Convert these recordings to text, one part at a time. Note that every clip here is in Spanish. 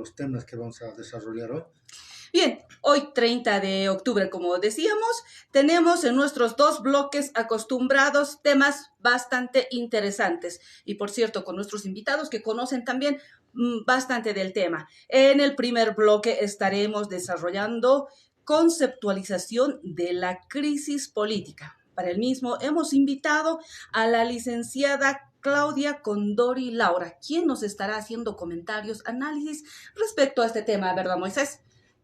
los temas que vamos a desarrollar hoy. Bien, hoy 30 de octubre, como decíamos, tenemos en nuestros dos bloques acostumbrados temas bastante interesantes y, por cierto, con nuestros invitados que conocen también bastante del tema. En el primer bloque estaremos desarrollando conceptualización de la crisis política. Para el mismo hemos invitado a la licenciada Claudia Condori Laura, quien nos estará haciendo comentarios, análisis respecto a este tema, ¿verdad, Moisés?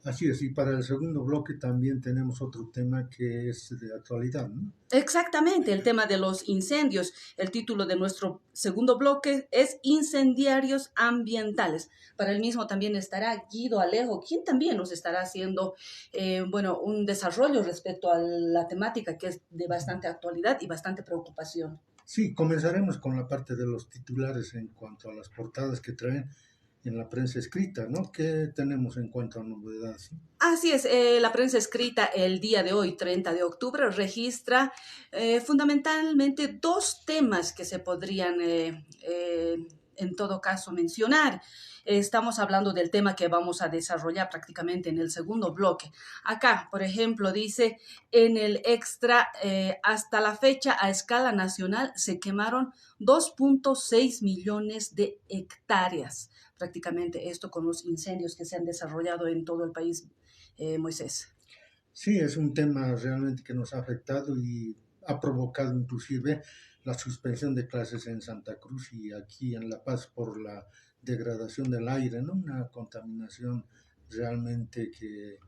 Así es, y para el segundo bloque también tenemos otro tema que es de actualidad, ¿no? Exactamente, el tema de los incendios. El título de nuestro segundo bloque es Incendiarios Ambientales. Para el mismo también estará Guido Alejo, quien también nos estará haciendo un desarrollo respecto a la temática que es de bastante actualidad y bastante preocupación. Sí, comenzaremos con la parte de los titulares en cuanto a las portadas que traen en la prensa escrita, ¿no? ¿Qué tenemos en cuanto a novedades? Así es, la prensa escrita el día de hoy, 30 de octubre, registra fundamentalmente dos temas que se podrían en todo caso mencionar. Estamos hablando del tema que vamos a desarrollar prácticamente en el segundo bloque. Acá, por ejemplo, dice en el extra, hasta la fecha a escala nacional se quemaron 2.6 millones de hectáreas. Prácticamente esto con los incendios que se han desarrollado en todo el país, Moisés. Sí, es un tema realmente que nos ha afectado y ha provocado inclusive la suspensión de clases en Santa Cruz y aquí en La Paz por la degradación del aire, ¿no? Una contaminación realmente que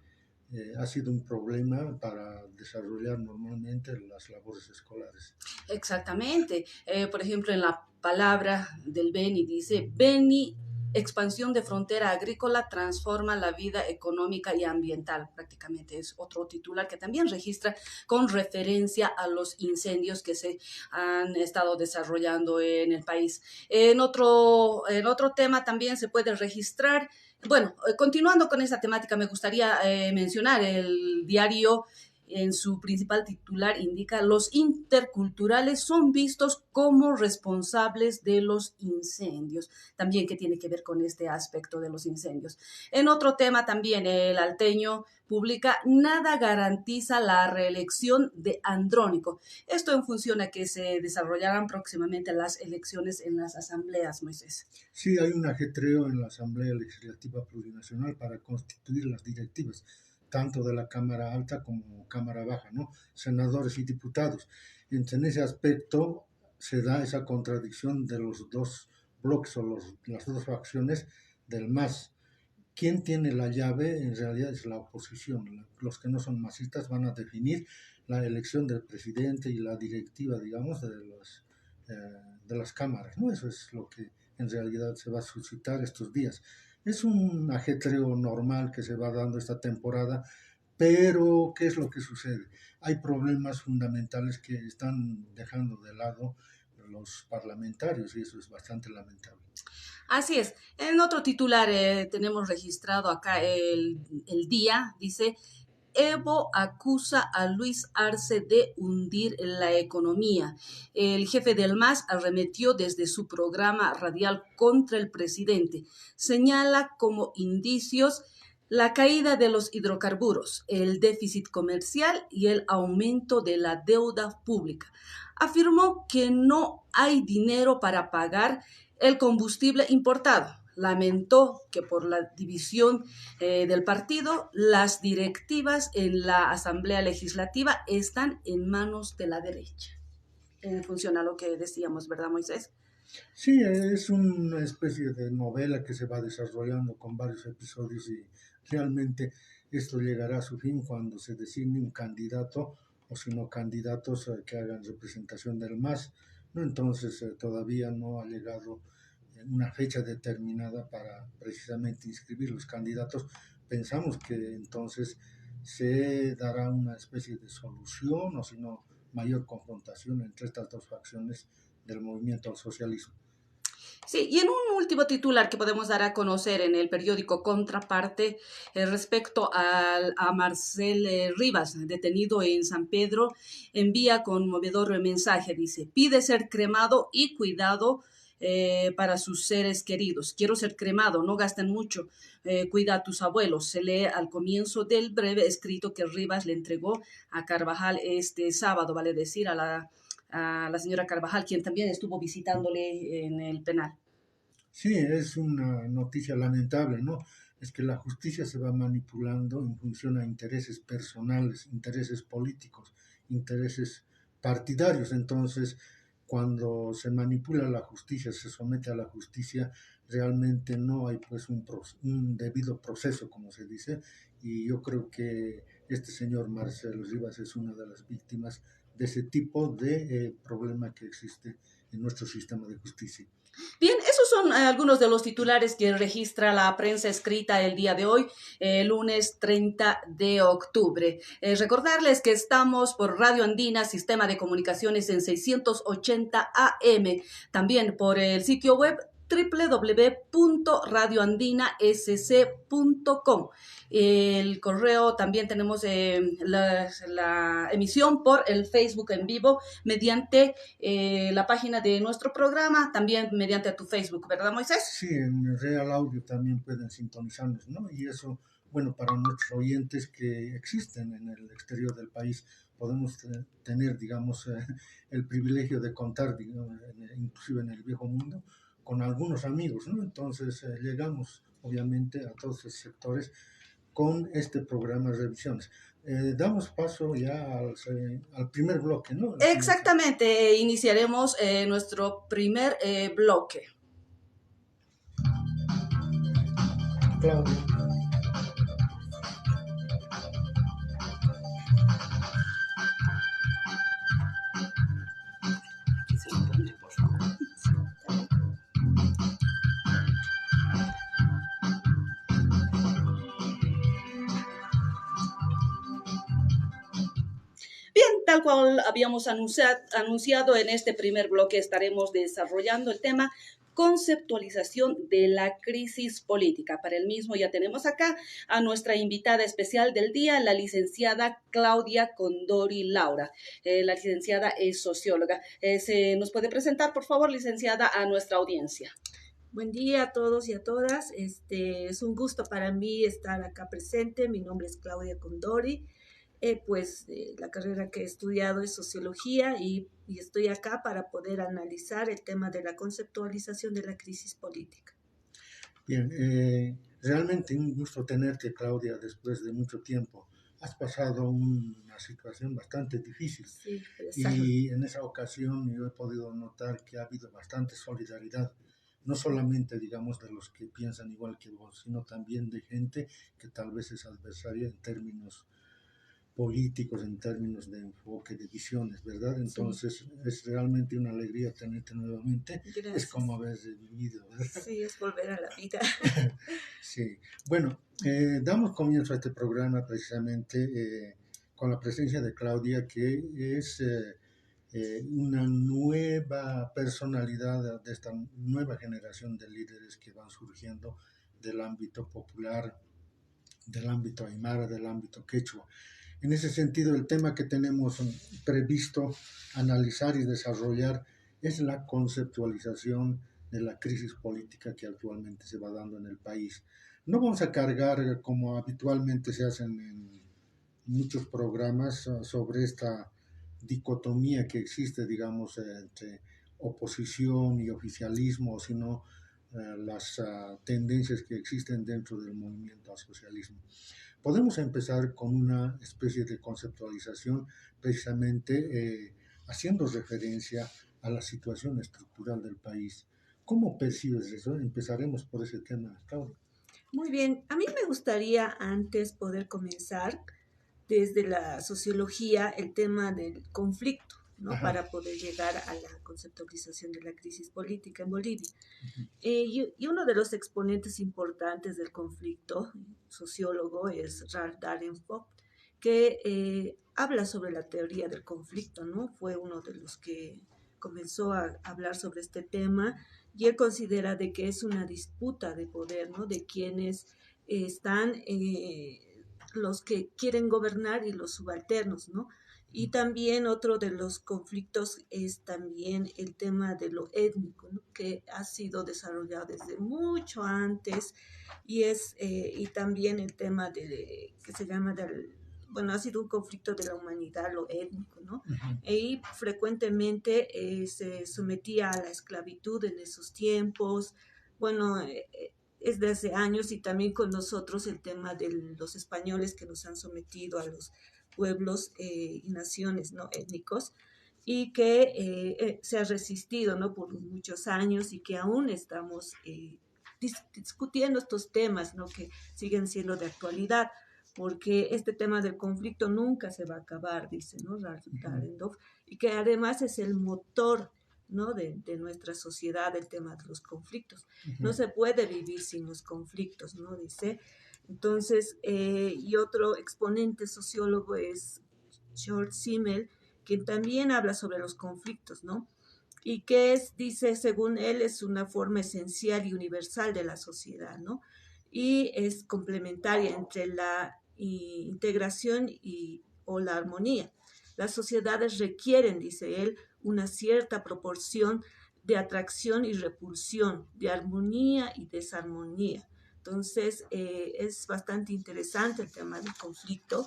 ha sido un problema para desarrollar normalmente las labores escolares. Exactamente. Por ejemplo, en la palabra del Beni dice, Beni, expansión de frontera agrícola transforma la vida económica y ambiental. Prácticamente es otro titular que también registra con referencia a los incendios que se han estado desarrollando en el país. En otro tema también se puede registrar. Bueno, continuando con esta temática, me gustaría mencionar el diario en su principal titular indica los interculturales son vistos como responsables de los incendios, también que tiene que ver con este aspecto de los incendios. En otro tema también el Alteño publica nada garantiza la reelección de Andrónico. Esto en función a que se desarrollarán próximamente las elecciones en las asambleas, Moisés. Sí, hay un ajetreo en la Asamblea Legislativa Plurinacional para constituir las directivas tanto de la Cámara Alta como Cámara Baja, ¿no? Senadores y diputados. En ese aspecto se da esa contradicción de los dos bloques o las dos facciones del MAS. Quien tiene la llave en realidad es la oposición. Los que no son masistas van a definir la elección del presidente y la directiva, digamos, de las cámaras, ¿no? Eso es lo que en realidad se va a suscitar estos días. Es un ajetreo normal que se va dando esta temporada, pero ¿qué es lo que sucede? Hay problemas fundamentales que están dejando de lado los parlamentarios y eso es bastante lamentable. Así es. En otro titular tenemos registrado acá el día, dice, Evo acusa a Luis Arce de hundir la economía. El jefe del MAS arremetió desde su programa radial contra el presidente. Señala como indicios la caída de los hidrocarburos, el déficit comercial y el aumento de la deuda pública. Afirmó que no hay dinero para pagar el combustible importado. Lamentó que por la división del partido, las directivas en la Asamblea Legislativa están en manos de la derecha. En función a lo que decíamos, ¿verdad, Moisés? Sí, es una especie de novela que se va desarrollando con varios episodios y realmente esto llegará a su fin cuando se designe un candidato o si no candidatos que hagan representación del MAS, ¿no? Entonces todavía no ha llegado una fecha determinada para precisamente inscribir los candidatos. Pensamos que entonces se dará una especie de solución o si no mayor confrontación entre estas dos facciones del movimiento al socialismo. Sí, y en un último titular que podemos dar a conocer en el periódico Contraparte respecto a Marcel Rivas, detenido en San Pedro, envía conmovedor mensaje, dice, pide ser cremado y cuidado para sus seres queridos. Quiero ser cremado, no gasten mucho, cuida a tus abuelos. Se lee al comienzo del breve escrito que Rivas le entregó a Carvajal este sábado, vale decir, a la señora Carvajal, quien también estuvo visitándole en el penal. Sí, es una noticia lamentable, ¿no? Es que la justicia se va manipulando en función a intereses personales, intereses políticos, intereses partidarios. Entonces, cuando se manipula la justicia, se somete a la justicia, realmente no hay pues un debido proceso, como se dice, y yo creo que este señor Marcelo Rivas es una de las víctimas de ese tipo de problema que existe en nuestro sistema de justicia. Bien, esos son algunos de los titulares que registra la prensa escrita el día de hoy, lunes 30 de octubre. Recordarles que estamos por Radio Andina, Sistema de Comunicaciones en 680 AM, también por el sitio web www.radioandinasc.com. El correo, también tenemos la emisión por el Facebook en vivo mediante la página de nuestro programa, también mediante tu Facebook, ¿verdad, Moisés? Sí, en Real Audio también pueden sintonizarnos, ¿no? Y eso, bueno, para nuestros oyentes que existen en el exterior del país, podemos tener, digamos, el privilegio de contar, digamos, inclusive en el viejo mundo, con algunos amigos, ¿no? Entonces, llegamos, obviamente, a todos esos sectores con este programa de revisiones. Damos paso ya al primer bloque, ¿no? Exactamente, iniciaremos nuestro primer bloque. Claudio. Bien, tal cual habíamos anunciado en este primer bloque, estaremos desarrollando el tema conceptualización de la crisis política. Para el mismo ya tenemos acá a nuestra invitada especial del día, la licenciada Claudia Condori Laura. La licenciada es socióloga. ¿Se nos puede presentar, por favor, licenciada, a nuestra audiencia? Buen día a todos y a todas. Es un gusto para mí estar acá presente. Mi nombre es Claudia Condori. La carrera que he estudiado es sociología y estoy acá para poder analizar el tema de la conceptualización de la crisis política. Bien, realmente un gusto tenerte, Claudia, después de mucho tiempo. Has pasado una situación bastante difícil Sí, y en esa ocasión yo he podido notar que ha habido bastante solidaridad, no solamente, digamos, de los que piensan igual que vos, sino también de gente que tal vez es adversaria en términos políticos, en términos de enfoque, de visiones, ¿verdad? Entonces sí. es realmente una alegría tenerte nuevamente. Gracias. Es como haber vivido, ¿verdad? Sí, es volver a la vida. Sí, bueno, damos comienzo a este programa precisamente con la presencia de Claudia, que es una nueva personalidad de esta nueva generación de líderes que van surgiendo del ámbito popular, del ámbito aymara, del ámbito quechua. En ese sentido, el tema que tenemos previsto analizar y desarrollar es la conceptualización de la crisis política que actualmente se va dando en el país. No vamos a cargar, como habitualmente se hacen en muchos programas, sobre esta dicotomía que existe, digamos, entre oposición y oficialismo, sino las tendencias que existen dentro del movimiento al socialismo. Podemos empezar con una especie de conceptualización precisamente haciendo referencia a la situación estructural del país. ¿Cómo percibes eso? Empezaremos por ese tema, Claudia. Muy bien, a mí me gustaría antes poder comenzar desde la sociología el tema del conflicto, ¿no? Ajá. Para poder llegar a la conceptualización de la crisis política en Bolivia. Y uno de los exponentes importantes del conflicto, sociólogo, es Ralph Dahrendorf, que habla sobre la teoría del conflicto, ¿no? Fue uno de los que comenzó a hablar sobre este tema y él considera de que es una disputa de poder, ¿no? De quienes están los que quieren gobernar y los subalternos, ¿no? Y también otro de los conflictos es también el tema de lo étnico, ¿no? Que ha sido desarrollado desde mucho antes y también el tema que se llama bueno, ha sido un conflicto de la humanidad, lo étnico, ¿no? Ujú. Y frecuentemente se sometía a la esclavitud en esos tiempos. Bueno, es de hace años y también con nosotros el tema de los españoles que nos han sometido a los pueblos y naciones, ¿no? Étnicos y que se ha resistido, ¿no? Por muchos años y que aún estamos discutiendo estos temas, ¿no? Que siguen siendo de actualidad, porque este tema del conflicto nunca se va a acabar, dice, ¿no? Dahrendorf, y que además es el motor, ¿no? De nuestra sociedad, el tema de los conflictos. No se puede vivir sin los conflictos, ¿no? Dice. Entonces, y otro exponente sociólogo es George Simmel, quien también habla sobre los conflictos, ¿no? Y que es, dice, según él, es una forma esencial y universal de la sociedad, ¿no? Y es complementaria entre la integración o la armonía. Las sociedades requieren, dice él, una cierta proporción de atracción y repulsión, de armonía y desarmonía. Entonces, es bastante interesante el tema del conflicto.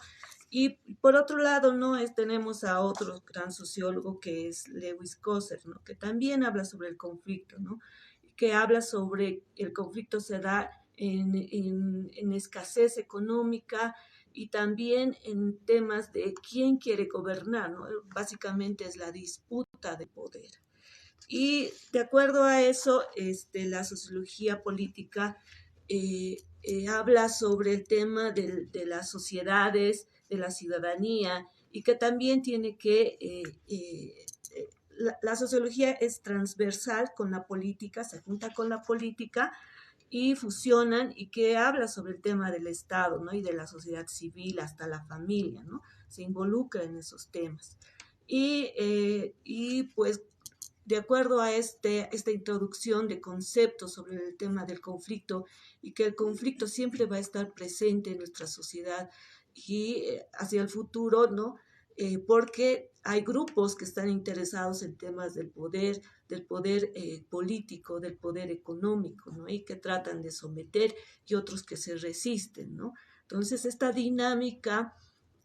Y por otro lado, ¿no? Tenemos a otro gran sociólogo que es Lewis Coser, ¿no? Que también habla sobre el conflicto, ¿no? Que habla sobre el conflicto se da en escasez económica y también en temas de quién quiere gobernar, ¿no? Básicamente es la disputa de poder. Y de acuerdo a eso, la sociología política habla sobre el tema de las sociedades, de la ciudadanía, y que también tiene que, la sociología es transversal con la política, se junta con la política y fusionan y que habla sobre el tema del Estado, ¿no? Y de la sociedad civil hasta la familia, ¿no? Se involucra en esos temas. Y pues de acuerdo a esta introducción de conceptos sobre el tema del conflicto y que el conflicto siempre va a estar presente en nuestra sociedad y hacia el futuro, ¿no? Porque hay grupos que están interesados en temas del poder político, del poder económico, ¿no? Y que tratan de someter y otros que se resisten, ¿no? Entonces, esta dinámica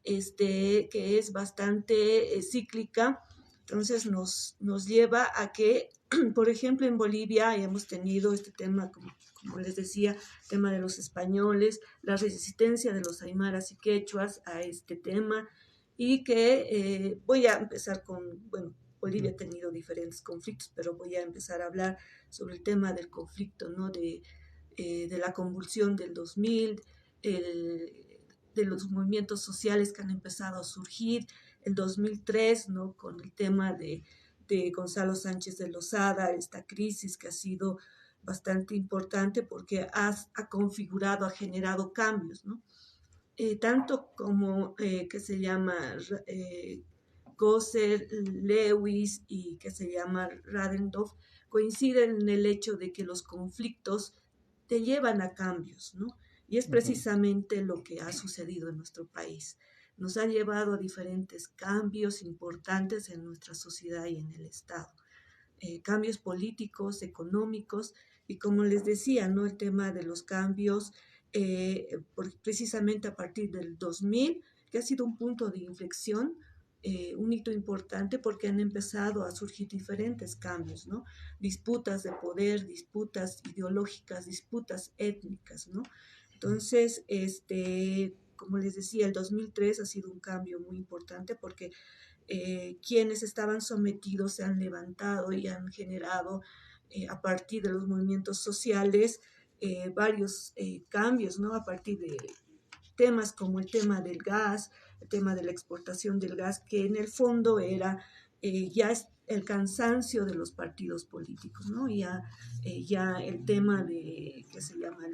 que es bastante cíclica, entonces nos lleva a que, por ejemplo, en Bolivia hemos tenido este tema, como les decía, tema de los españoles, la resistencia de los aymaras y quechuas a este tema, y que voy a empezar con, bueno, Bolivia ha tenido diferentes conflictos, pero voy a empezar a hablar sobre el tema del conflicto, ¿no? De la convulsión del 2000, de los movimientos sociales que han empezado a surgir, el 2003, ¿no? Con el tema de Gonzalo Sánchez de Lozada, esta crisis que ha sido bastante importante porque ha configurado, ha generado cambios, ¿no? Tanto como que se llama Coser, Lewis y que se llama Radendorf, coinciden en el hecho de que los conflictos te llevan a cambios, ¿no? Y es precisamente lo que ha sucedido en nuestro país. Nos ha llevado a diferentes cambios importantes en nuestra sociedad y en el Estado. Cambios políticos, económicos, y como les decía, ¿no? El tema de los cambios, precisamente a partir del 2000, que ha sido un punto de inflexión, un hito importante porque han empezado a surgir diferentes cambios, ¿no? Disputas de poder, disputas ideológicas, disputas étnicas, ¿no? Entonces, como les decía, el 2003 ha sido un cambio muy importante porque quienes estaban sometidos se han levantado y han generado a partir de los movimientos sociales varios cambios, ¿no? A partir de temas como el tema del gas, el tema de la exportación del gas, que en el fondo era ya el cansancio de los partidos políticos, ¿no? Ya el tema de, ¿qué se llama?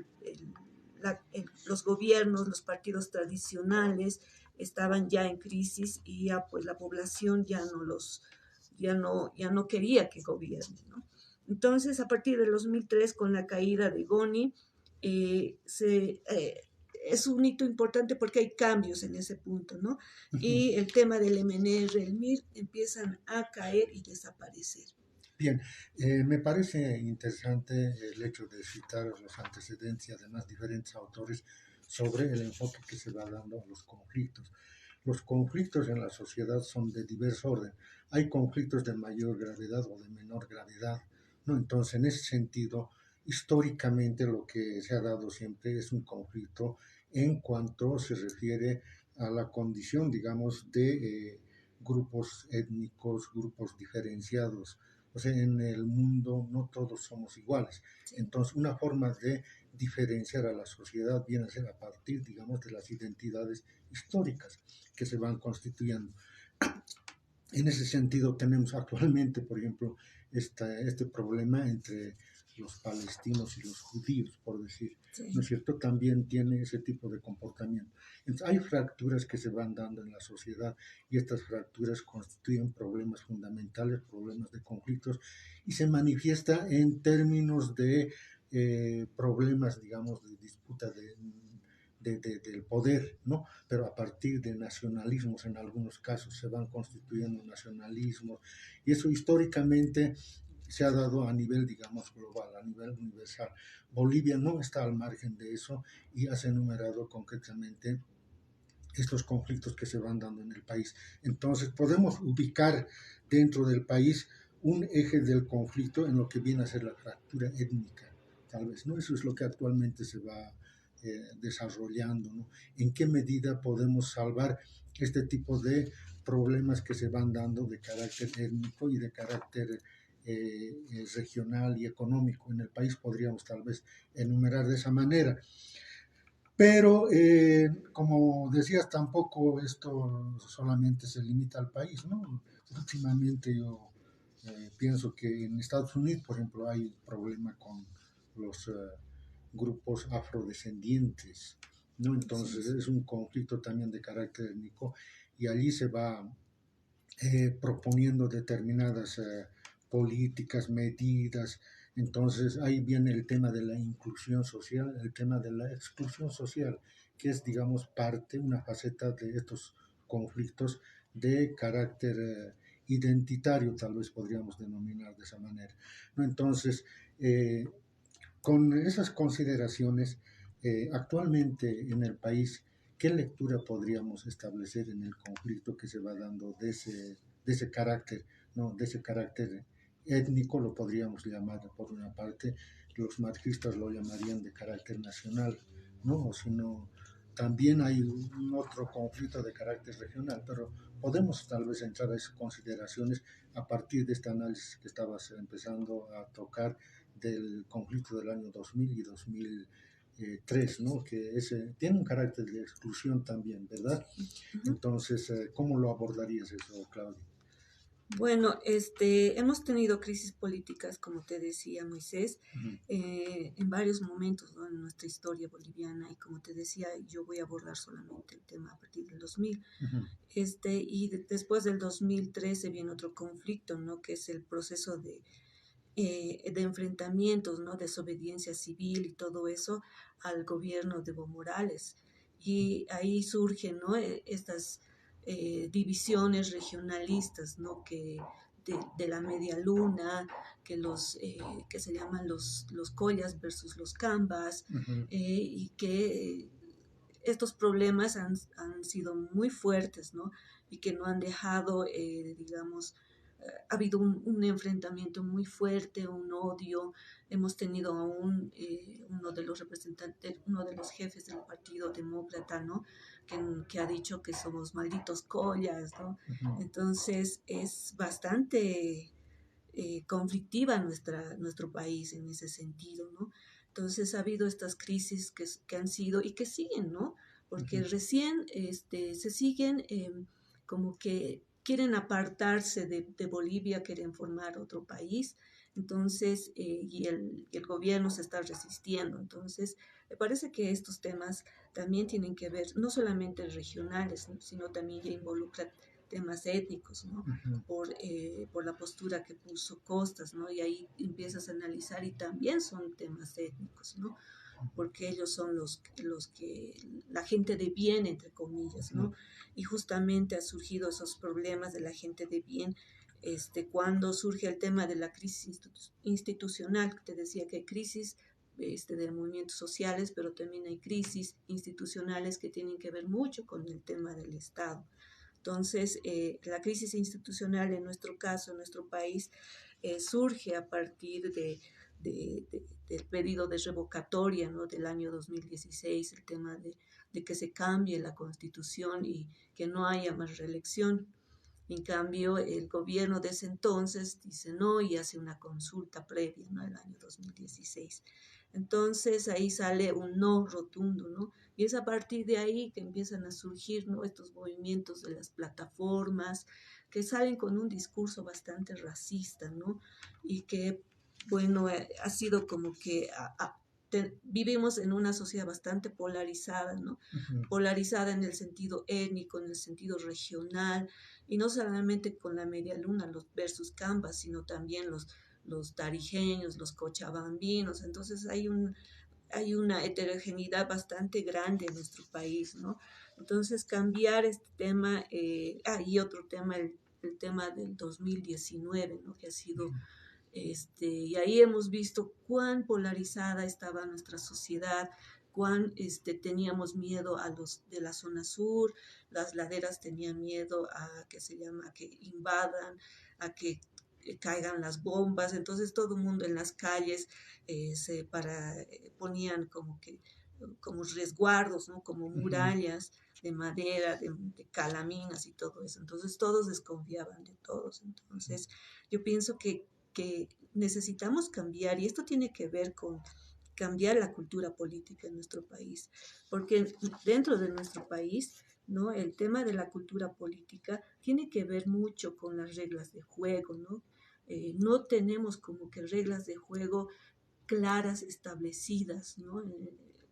Los gobiernos, los partidos tradicionales estaban ya en crisis y ya pues la población ya no quería que gobiernen, ¿no? Entonces, a partir del 2003, con la caída de Goni, es un hito importante porque hay cambios en ese punto, ¿no? Y el tema del MNR, el MIR, empiezan a caer y desaparecer. Bien, me parece interesante el hecho de citar los antecedentes y además diferentes autores sobre el enfoque que se va dando a los conflictos. Los conflictos en la sociedad son de diverso orden. Hay conflictos de mayor gravedad o de menor gravedad, ¿no? Entonces, en ese sentido, históricamente lo que se ha dado siempre es un conflicto en cuanto se refiere a la condición, digamos, de grupos étnicos, grupos diferenciados. O sea, en el mundo no todos somos iguales. Entonces, una forma de diferenciar a la sociedad viene a ser a partir, digamos, de las identidades históricas que se van constituyendo. En ese sentido, tenemos actualmente, por ejemplo, este problema entre los palestinos y los judíos, por decir, Sí. ¿no es cierto? También tiene ese tipo de comportamiento. Entonces, hay fracturas que se van dando en la sociedad y estas fracturas constituyen problemas fundamentales, problemas de conflictos, y se manifiesta en términos de problemas, digamos, de disputa del poder, ¿no? Pero a partir de nacionalismos, en algunos casos se van constituyendo nacionalismos, y eso históricamente se ha dado a nivel, digamos, global, a nivel universal. Bolivia no está al margen de eso y has enumerado concretamente estos conflictos que se van dando en el país. Entonces, podemos ubicar dentro del país un eje del conflicto en lo que viene a ser la fractura étnica, tal vez, ¿no? Eso es lo que actualmente se va desarrollando, ¿no? ¿En qué medida podemos salvar este tipo de problemas que se van dando de carácter étnico y de carácter regional y económico en el país? Podríamos tal vez enumerar de esa manera. Pero, como decías, tampoco esto solamente se limita al país, ¿no? Últimamente yo pienso que en Estados Unidos, por ejemplo, hay un problema con los grupos afrodescendientes, ¿no? Entonces Sí. es un conflicto también de carácter étnico y allí se va proponiendo determinadas políticas, medidas. Entonces ahí viene el tema de la inclusión social, el tema de la exclusión social, que es, digamos, parte, una faceta de estos conflictos de carácter identitario, tal vez podríamos denominar de esa manera, ¿no? Entonces, con esas consideraciones, actualmente en el país, ¿qué lectura podríamos establecer en el conflicto que se va dando de ese carácter, ¿no? De ese carácter étnico, lo podríamos llamar por una parte, los marxistas lo llamarían de carácter nacional, ¿no? O si no, también hay un otro conflicto de carácter regional, pero podemos tal vez entrar a esas consideraciones a partir de este análisis que estabas empezando a tocar del conflicto del año 2000 y 2003, ¿no? Que tiene un carácter de exclusión también, ¿verdad? Entonces, ¿cómo lo abordarías eso, Claudia? Bueno, hemos tenido crisis políticas, como te decía Moisés, Uh-huh. en varios momentos, ¿no? En nuestra historia boliviana, y como te decía, yo voy a abordar solamente el tema a partir del 2000. Uh-huh. Después del 2013 viene otro conflicto, ¿no? Que es el proceso de enfrentamientos, ¿no? Desobediencia civil y todo eso al gobierno de Evo Morales. Y ahí surgen, ¿no? Estas divisiones regionalistas, ¿no? De la media luna, que se llaman los collas versus los cambas, Uh-huh. y que estos problemas han sido muy fuertes, ¿no? Y que no han dejado, digamos, ha habido un enfrentamiento muy fuerte, un odio. Hemos tenido a uno de los representantes, uno de los jefes del Partido Demócrata, ¿no? Que ha dicho que somos malditos collas, ¿no? Uh-huh. Entonces es bastante conflictiva nuestro país en ese sentido, ¿no? Entonces ha habido estas crisis que han sido y que siguen, ¿no? Porque Uh-huh. recién se siguen como que quieren apartarse de Bolivia, quieren formar otro país, entonces, y el gobierno se está resistiendo. Entonces, me parece que estos temas también tienen que ver, no solamente regionales, ¿no? Sino también ya involucran temas étnicos, ¿no? Uh-huh. Por la postura que puso Costas, ¿no? Y ahí empiezas a analizar y también son temas étnicos, ¿no? porque ellos son los que, la gente de bien, entre comillas, ¿no? Y justamente ha surgido esos problemas de la gente de bien cuando surge el tema de la crisis institucional. Te decía que hay crisis de movimientos sociales, pero también hay crisis institucionales que tienen que ver mucho con el tema del Estado. Entonces, la crisis institucional en nuestro caso, en nuestro país, surge a partir del pedido de revocatoria, ¿no?, del año 2016, el tema de que se cambie la constitución y que no haya más reelección. En cambio, el gobierno de ese entonces dice no y hace una consulta previa, ¿no?, el año 2016. Entonces ahí sale un no rotundo, ¿no? Y es a partir de ahí que empiezan a surgir, ¿no?, estos movimientos de las plataformas que salen con un discurso bastante racista, ¿no? Y que, bueno, ha sido como que vivimos en una sociedad bastante polarizada, ¿no? Polarizada en el sentido étnico, en el sentido regional, y no solamente con la media luna, los versus Cambas, sino también los tarijeños, los cochabambinos. Entonces hay una heterogeneidad bastante grande en nuestro país, ¿no? Entonces cambiar este tema, y otro tema, el tema del 2019, ¿no?, que ha sido, y ahí hemos visto cuán polarizada estaba nuestra sociedad, cuán teníamos miedo a los de la zona sur, las laderas tenían miedo a que invadan, a que caigan las bombas. Entonces todo el mundo en las calles ponían como resguardos, ¿no?, como murallas de madera, de calaminas y todo eso. Entonces todos desconfiaban de todos. Entonces yo pienso que necesitamos cambiar, y esto tiene que ver con cambiar la cultura política en nuestro país, porque dentro de nuestro país, ¿no?, el tema de la cultura política tiene que ver mucho con las reglas de juego, ¿no? No tenemos como que reglas de juego claras, establecidas, ¿no?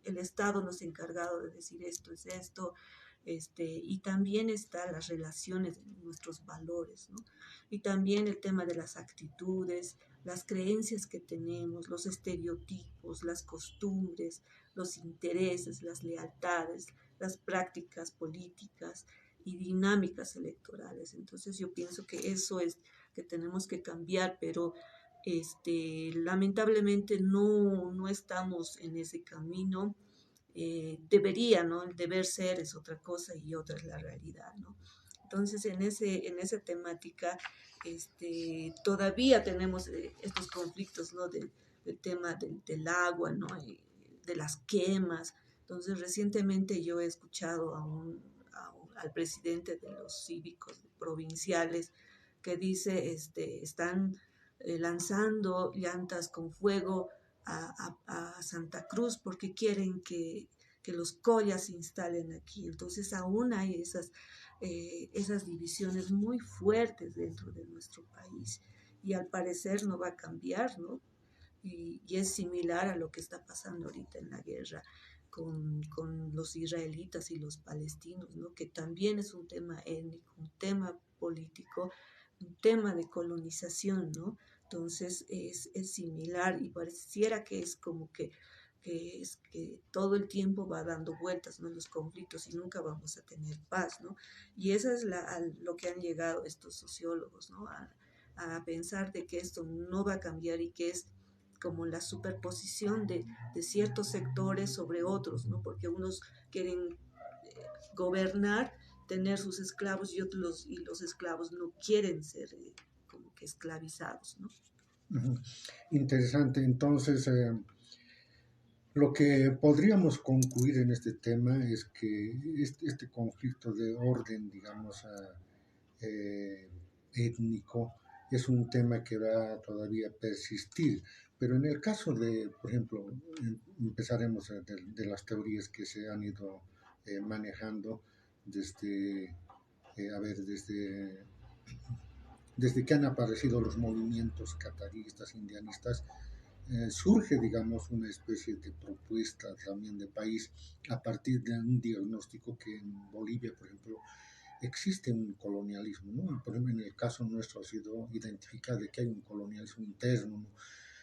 El Estado nos ha encargado de decir esto es esto, y también están las relaciones de nuestros valores, ¿no? Y también el tema de las actitudes, las creencias que tenemos, los estereotipos, las costumbres, los intereses, las lealtades, las prácticas políticas y dinámicas electorales. Entonces yo pienso que eso es que tenemos que cambiar, pero lamentablemente no estamos en ese camino. Debería, ¿no? El deber ser es otra cosa y otra es la realidad, ¿no? Entonces, en esa temática, todavía tenemos estos conflictos, ¿no?, del tema del agua, ¿no?, de las quemas. Entonces, recientemente yo he escuchado al presidente de los cívicos provinciales que dice, están lanzando llantas con fuego a Santa Cruz porque quieren que los collas se instalen aquí. Entonces aún hay esas divisiones muy fuertes dentro de nuestro país y al parecer no va a cambiar, ¿no? Y es similar a lo que está pasando ahorita en la guerra con los israelitas y los palestinos, ¿no?, que también es un tema étnico, un tema político, un tema de colonización, ¿no? Entonces es similar y pareciera que es como que todo el tiempo va dando vueltas, ¿no?, los conflictos y nunca vamos a tener paz, ¿no? Y eso es lo que han llegado estos sociólogos, ¿no?, a pensar de que esto no va a cambiar y que es como la superposición de ciertos sectores sobre otros, ¿no? Porque unos quieren gobernar, tener sus esclavos y los esclavos no quieren ser como que esclavizados, ¿no? Interesante. Entonces, lo que podríamos concluir en este tema es que este conflicto de orden, digamos, étnico, es un tema que va todavía a persistir. Pero en el caso de, por ejemplo, empezaremos de las teorías que se han ido manejando desde, desde que han aparecido los movimientos cataristas, indianistas, surge, digamos, una especie de propuesta también de país a partir de un diagnóstico que en Bolivia, por ejemplo, existe un colonialismo, ¿no? Por ejemplo, en el caso nuestro ha sido identificar de que hay un colonialismo interno, ¿no?,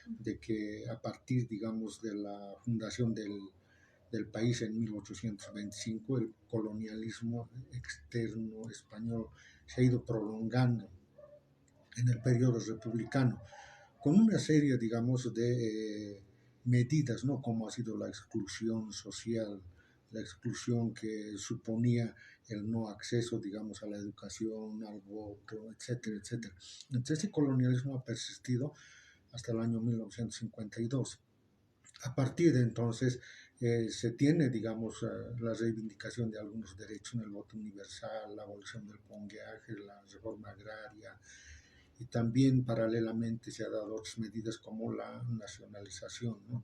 de que a partir, digamos, de la fundación del país en 1825, el colonialismo externo español se ha ido prolongando en el periodo republicano, con una serie, digamos, de medidas, ¿no? Como ha sido la exclusión social, la exclusión que suponía el no acceso, digamos, a la educación, al voto, etcétera, etcétera. Entonces, ese colonialismo ha persistido hasta el año 1952. A partir de entonces se tiene, digamos, la reivindicación de algunos derechos en el voto universal, la abolición del pongueaje, la reforma agraria, y también paralelamente se ha dado otras medidas como la nacionalización, ¿no?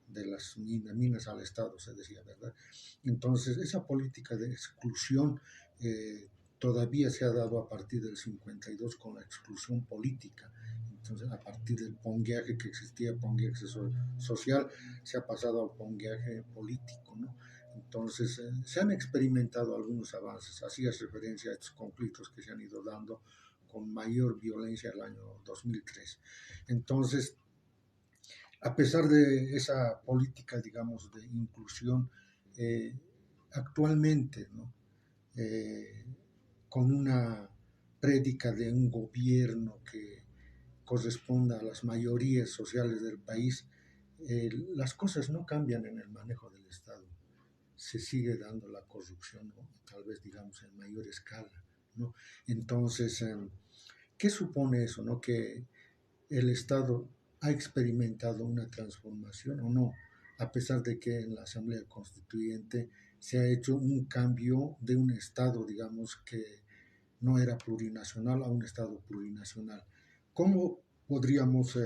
De las minas al Estado, se decía, ¿verdad? Entonces, esa política de exclusión todavía se ha dado a partir del 52 con la exclusión política. Entonces, a partir del pongueaje que existía, pongueaje social, se ha pasado al pongueaje político, ¿no? Entonces, se han experimentado algunos avances. Hacías referencia a estos conflictos que se han ido dando con mayor violencia el año 2003. Entonces, a pesar de esa política, digamos, de inclusión, eh, actualmente, ¿no? Eh, con una prédica de un gobierno que corresponda a las mayorías sociales del país, las cosas no cambian en el manejo del Estado. Se sigue dando la corrupción, ¿no? Tal vez, digamos, en mayor escala, ¿no? Entonces, ¿qué supone eso, no? Que el Estado ha experimentado una transformación o no, a pesar de que en la Asamblea Constituyente se ha hecho un cambio de un Estado, digamos, que no era plurinacional a un Estado plurinacional. ¿Cómo podríamos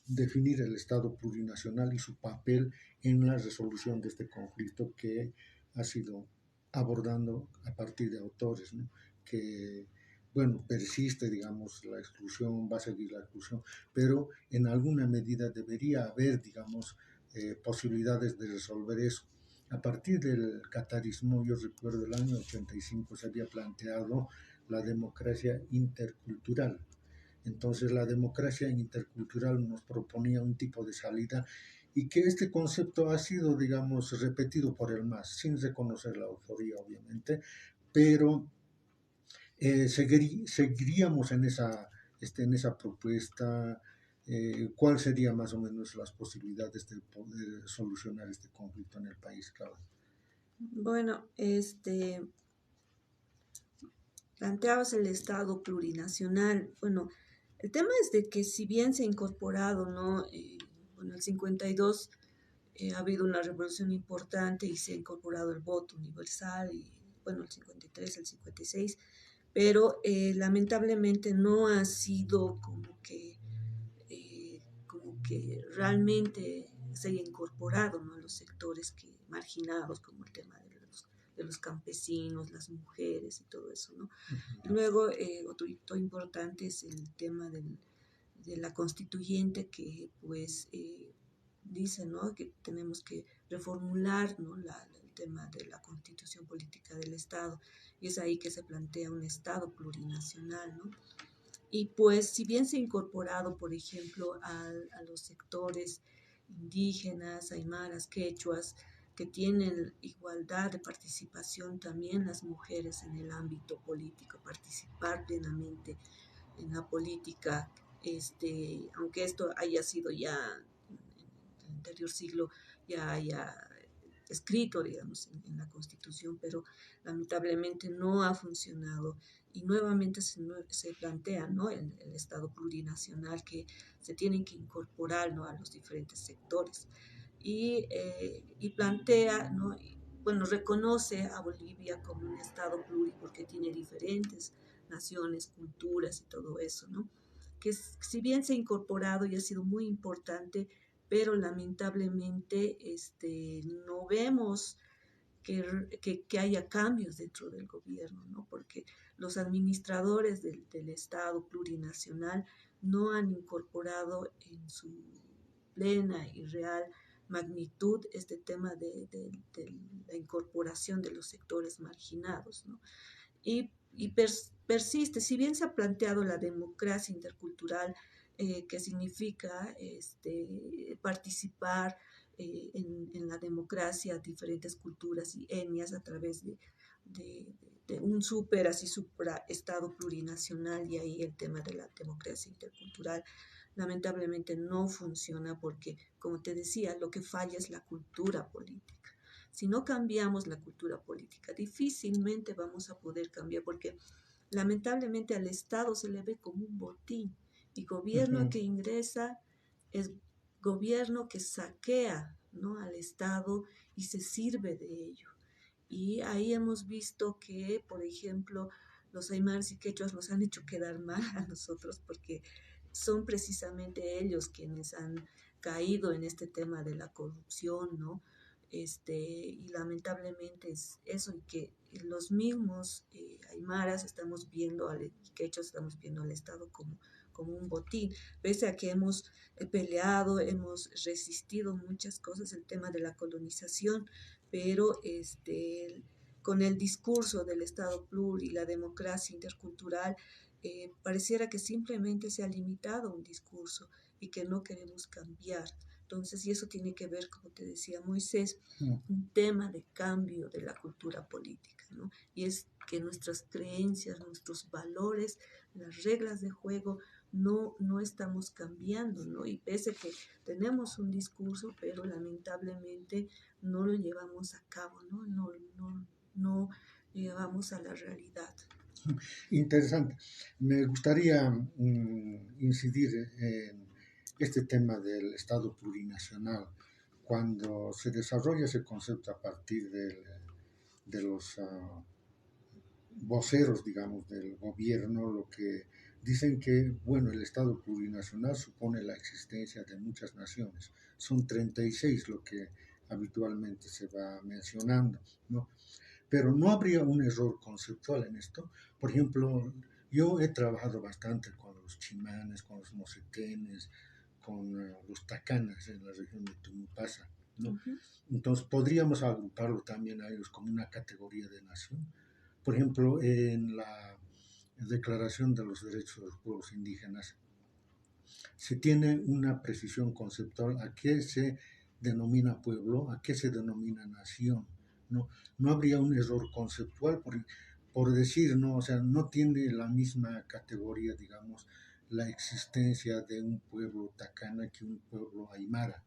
definir el Estado plurinacional y su papel en la resolución de este conflicto que ha sido abordando a partir de autores, ¿no? Que, bueno, persiste, digamos, la exclusión, va a seguir la exclusión, pero en alguna medida debería haber, digamos, posibilidades de resolver eso. A partir del catarismo, yo recuerdo el año 85 se había planteado la democracia intercultural. Entonces la democracia intercultural nos proponía un tipo de salida y que este concepto ha sido, digamos, repetido por el MAS, sin reconocer la autoría, obviamente, pero seguiríamos en esa propuesta. ¿Cuál sería más o menos las posibilidades de poder solucionar este conflicto en el país, Claudia? Bueno, planteabas el Estado plurinacional. Bueno, el tema es de que si bien se ha incorporado, ¿no? Bueno, el 52 ha habido una revolución importante y se ha incorporado el voto universal y, bueno, el 53, el 56, pero lamentablemente no ha sido como que realmente se haya incorporado, ¿no? A los sectores marginados, como el tema de los campesinos, las mujeres y todo eso, ¿no? Luego, otro hito importante es el tema de la constituyente que, pues, dice, ¿no? Que tenemos que reformular, ¿no? El tema de la constitución política del Estado. Y es ahí que se plantea un Estado plurinacional, ¿no? Y pues, si bien se ha incorporado, por ejemplo, a los sectores indígenas, aymaras, quechuas, que tienen igualdad de participación también las mujeres en el ámbito político, participar plenamente en la política, aunque esto haya sido ya en el anterior siglo, ya haya escrito, digamos, en la Constitución, pero lamentablemente no ha funcionado y nuevamente se plantea, ¿no? El Estado plurinacional que se tiene que incorporar, ¿no? A los diferentes sectores y plantea, ¿no? Bueno, reconoce a Bolivia como un Estado plural porque tiene diferentes naciones, culturas y todo eso, ¿no? Que si bien se ha incorporado y ha sido muy importante, pero lamentablemente no vemos que haya cambios dentro del gobierno, ¿no? Porque los administradores del Estado plurinacional no han incorporado en su plena y real magnitud este tema de la incorporación de los sectores marginados, ¿no? Y persiste, si bien se ha planteado la democracia intercultural, que significa participar en la democracia, diferentes culturas y etnias a través de, de un así supraestado plurinacional, y ahí el tema de la democracia intercultural lamentablemente no funciona porque, como te decía, lo que falla es la cultura política. Si no cambiamos la cultura política, difícilmente vamos a poder cambiar porque lamentablemente al Estado se le ve como un botín y gobierno Ujú. que ingresa es gobierno que saquea, ¿no?, al Estado y se sirve de ello. Y ahí hemos visto que, por ejemplo, los aymaras y quechuas nos han hecho quedar mal a nosotros porque son precisamente ellos quienes han caído en este tema de la corrupción, ¿no? Y lamentablemente es eso, y que los mismos aymaras estamos viendo, y quechuas estamos viendo al Estado como un botín, pese a que hemos peleado, hemos resistido muchas cosas, el tema de la colonización, pero con el discurso del Estado plur y la democracia intercultural, pareciera que simplemente se ha limitado a un discurso y que no queremos cambiar. Entonces, y eso tiene que ver, como te decía Moisés, un tema de cambio de la cultura política, ¿no? Y es que nuestras creencias, nuestros valores, las reglas de juego, no estamos cambiando, ¿no? Y pese a que tenemos un discurso, pero lamentablemente no lo llevamos a cabo, ¿no? No llevamos a la realidad. Interesante. Me gustaría incidir en este tema del Estado plurinacional. Cuando se desarrolla ese concepto a partir de los voceros, digamos, del gobierno, lo que dicen que, bueno, el Estado plurinacional supone la existencia de muchas naciones. Son 36 lo que habitualmente se va mencionando, ¿no? Pero no habría un error conceptual en esto. Por ejemplo, yo he trabajado bastante con los chimanes, con los mocetenes, con los tacanas en la región de Tumupasa, ¿no? Uh-huh. Entonces podríamos agruparlo también a ellos como una categoría de nación. Por ejemplo, en la Declaración de los Derechos de los Pueblos Indígenas se tiene una precisión conceptual a qué se denomina pueblo, a qué se denomina nación. No, no habría un error conceptual por decir, no, o sea, no tiene la misma categoría, digamos, la existencia de un pueblo tacana que un pueblo aymara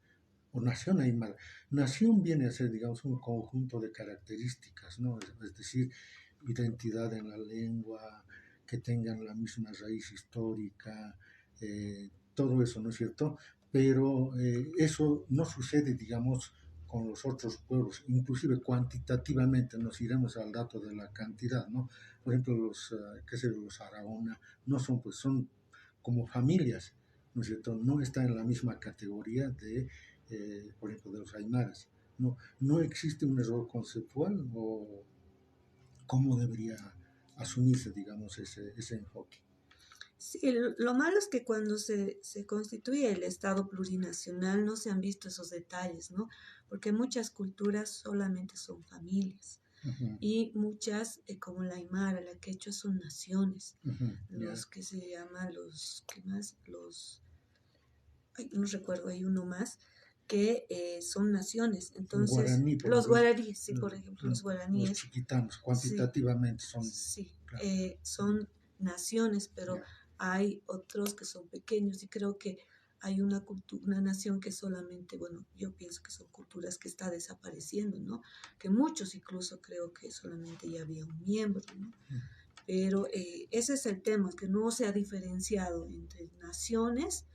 o nación aymara. Nación viene a ser, digamos, un conjunto de características, ¿no? Es decir, identidad en la lengua, que tengan la misma raíz histórica, todo eso, ¿no es cierto? Pero eso no sucede, digamos, con los otros pueblos, inclusive cuantitativamente nos iremos al dato de la cantidad, ¿no? Por ejemplo, qué sé, los Aragona no son, pues son como familias, ¿no es cierto? No están en la misma categoría de, por ejemplo, de los aymaras. No, no existe un error conceptual o cómo debería asumirse, digamos, ese enfoque. Sí, lo malo es que cuando se constituye el Estado plurinacional no se han visto esos detalles, ¿no? Porque muchas culturas solamente son familias Uh-huh, y muchas, como la aymara, la quechua, son naciones. uh-huh, yeah. Los que se llaman ¿qué más? Ay, no recuerdo, hay uno más, que son naciones. Entonces, Guaraní, por los ejemplo, guaraníes, sí, por ejemplo, los los guaraníes, chiquitanos, sí, cuantitativamente son, sí, claro, son naciones, pero yeah. hay otros que son pequeños y creo que hay una nación que solamente, bueno, yo pienso que son culturas que está desapareciendo, ¿no? Que muchos incluso creo que solamente ya había un miembro, ¿no? Pero ese es el tema, que no se ha diferenciado entre naciones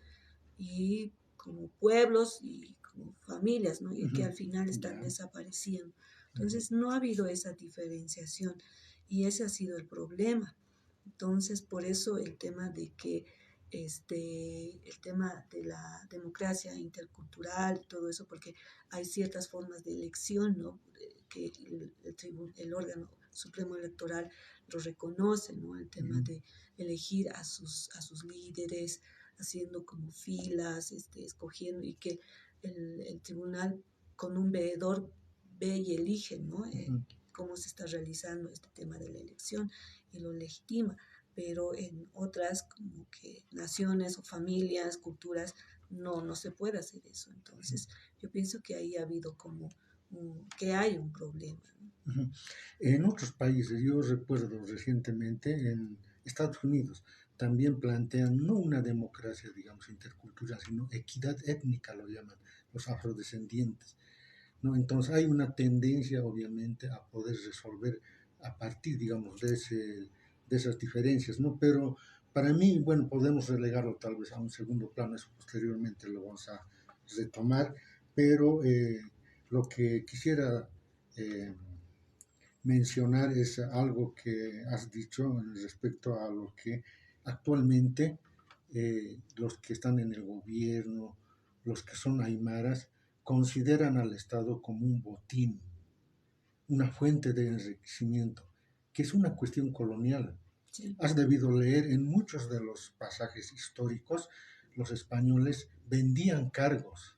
y como pueblos y como familias, ¿no? Y que Uh-huh, al final están yeah. desapareciendo. Uh-huh. Entonces, no ha habido esa diferenciación y ese ha sido el problema. Entonces, por eso el tema de que el tema de la democracia intercultural, todo eso, porque hay ciertas formas de elección, ¿no? Que el órgano supremo electoral lo reconoce, ¿no? El tema Uh-huh. de elegir a sus líderes, haciendo como filas, escogiendo, y que el tribunal con un veedor ve y elige, ¿no? Uh-huh. Cómo se está realizando este tema de la elección y lo legitima. pero en otras como que naciones o familias, culturas, no se puede hacer eso. Entonces, yo pienso que ahí ha habido como que hay un problema, ¿no? Ujú. En otros países, yo recuerdo recientemente en Estados Unidos, también plantean no una democracia, digamos, intercultural, sino equidad étnica, lo llaman los afrodescendientes, ¿no? Entonces hay una tendencia, obviamente, a poder resolver a partir, digamos, de esas diferencias, ¿no? Pero para mí, bueno, podemos relegarlo tal vez a un segundo plano, eso posteriormente lo vamos a retomar, pero lo que quisiera eh, mencionar es algo que has dicho respecto a lo que actualmente los que están en el gobierno, los que son aymaras, consideran al Estado como un botín, una fuente de enriquecimiento, que es una cuestión colonial. Sí. Has debido leer en muchos de los pasajes históricos, los españoles vendían cargos,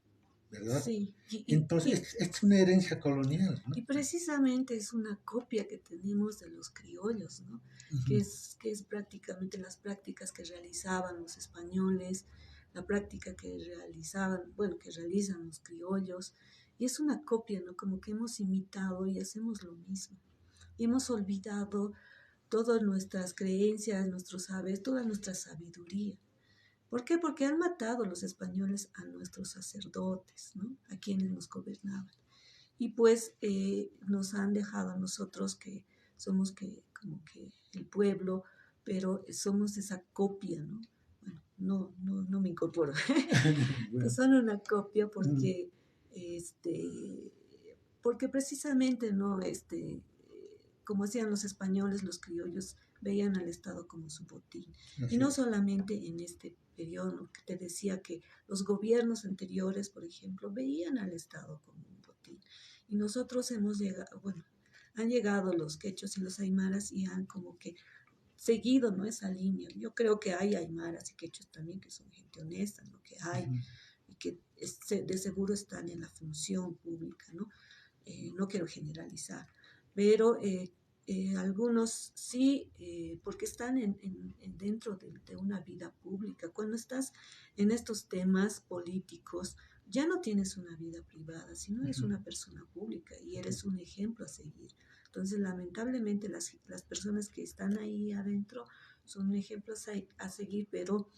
¿verdad? Sí, Entonces, es una herencia colonial, ¿no? y precisamente es una copia que tenemos de los criollos, ¿no? Uh-huh. Que es prácticamente las prácticas que realizaban los españoles, la práctica que realizaban, bueno, que realizan los criollos, y es una copia, ¿no? Como que hemos imitado y hacemos lo mismo. Y hemos olvidado todas nuestras creencias, nuestros saberes, toda nuestra sabiduría. ¿Por qué? Porque han matado los españoles a nuestros sacerdotes, ¿no? A quienes nos gobernaban. Y pues nos han dejado a nosotros que somos que, como que el pueblo, pero somos esa copia, ¿no? Bueno, no me incorporo. Que Bueno, son una copia mm, este, porque precisamente, ¿no? Como hacían los españoles, los criollos veían al Estado como su botín. Y así no es. solamente en este periodo, ¿no? Que te decía que los gobiernos anteriores, por ejemplo, veían al Estado como un botín. Y nosotros hemos llegado, bueno, han llegado los quechos y los aymaras y han como que seguido, ¿no? Esa línea. Yo creo que hay aymaras y quechos también que son gente honesta, ¿no? Que hay Ujú. y que de seguro están en la función pública, ¿no? No quiero generalizar, pero algunos sí, porque están dentro de una vida pública. Cuando estás en estos temas políticos, ya no tienes una vida privada, sino eres Ujú. una persona pública y eres un ejemplo a seguir. Entonces, lamentablemente, las personas que están ahí adentro son ejemplos a seguir, pero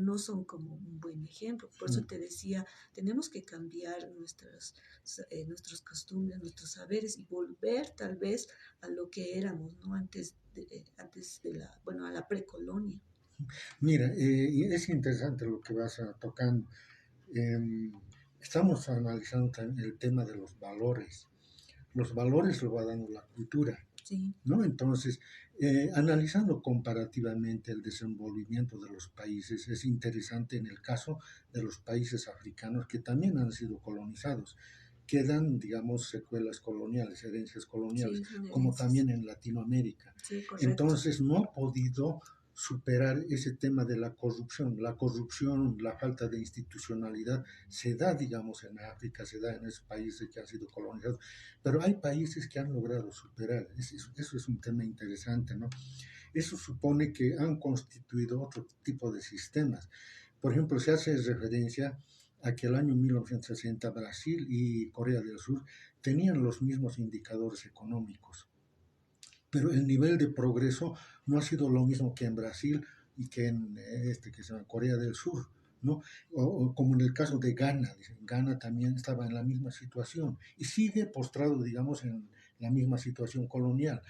no son como un buen ejemplo. Por eso Ujú. te decía, tenemos que cambiar nuestros costumbres, nuestros saberes y volver tal vez a lo que éramos, ¿no? Antes de bueno, a la precolonia. Mira, y es interesante lo que vas tocando. Em, Estamos analizando también el tema de los valores. Los valores lo va dando la cultura, Sí, ¿no? Entonces, analizando comparativamente el desenvolvimiento de los países, es interesante en el caso de los países africanos que también han sido colonizados. Quedan, digamos, secuelas coloniales, herencias coloniales, sí, son como herencias. también en Latinoamérica. Sí, correcto. Entonces, no ha podido superar ese tema de la corrupción. La corrupción, la falta de institucionalidad se da, digamos, en África, se da en esos países que han sido colonizados, pero hay países que han logrado superar. Eso es un tema interesante, ¿no? Eso supone que han constituido otro tipo de sistemas. Por ejemplo, se hace referencia a que el año 1960 Brasil y Corea del Sur tenían los mismos indicadores económicos, pero el nivel de progreso no ha sido lo mismo que en Brasil y que en que se llama Corea del Sur, ¿no? O como en el caso de Ghana, dicen, Ghana también estaba en la misma situación y sigue postrado, digamos, en la misma situación colonial.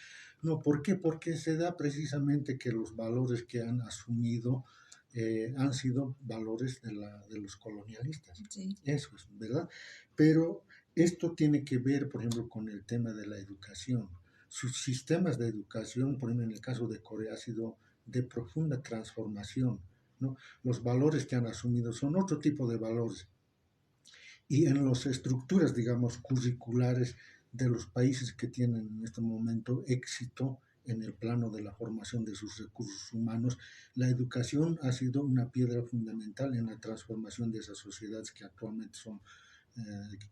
No, ¿por qué? Porque se da precisamente que los valores que han asumido han sido valores de los colonialistas. Sí, Eso es, ¿verdad? Pero esto tiene que ver, por ejemplo, con el tema de la educación. Sus sistemas de educación, por ejemplo, en el caso de Corea, ha sido de profunda transformación, ¿no? Los valores que han asumido son otro tipo de valores. Y en las estructuras, digamos, curriculares de los países que tienen en este momento éxito en el plano de la formación de sus recursos humanos, la educación ha sido una piedra fundamental en la transformación de esas sociedades que actualmente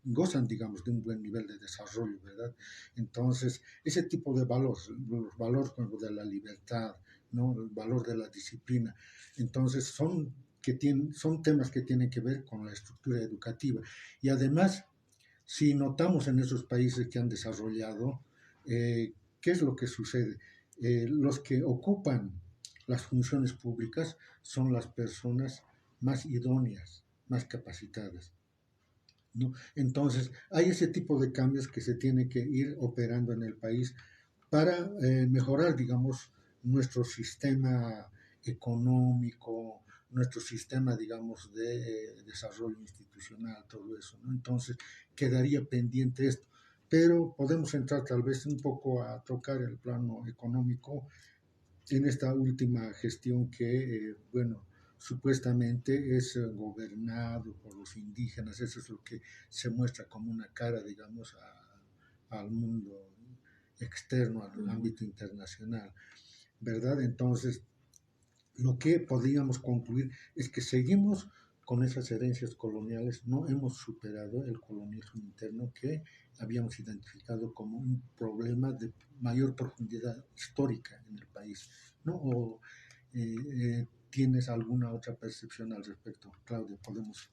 gozan, digamos, de un buen nivel de desarrollo, ¿verdad? Entonces, ese tipo de valores, los valores como de la libertad, ¿no? El valor de la disciplina. Entonces, son temas que tienen que ver con la estructura educativa. Y además, si notamos en esos países que han desarrollado, ¿qué es lo que sucede? Los que ocupan las funciones públicas son las personas más idóneas, más capacitadas, ¿no? Entonces, hay ese tipo de cambios que se tiene que ir operando en el país para mejorar, digamos, nuestro sistema económico, nuestro sistema, digamos, de desarrollo institucional, todo eso, ¿no? Entonces, quedaría pendiente esto. Pero podemos entrar tal vez un poco a tocar el plano económico en esta última gestión que, bueno, supuestamente es gobernado por los indígenas. Eso es lo que se muestra como una cara, digamos, al mundo externo, al Ujú. ámbito internacional, ¿verdad? Entonces, lo que podríamos concluir es que seguimos con esas herencias coloniales, no hemos superado el colonialismo interno que habíamos identificado como un problema de mayor profundidad histórica en el país, ¿no? O tienes alguna otra percepción al respecto, Claudia, podemos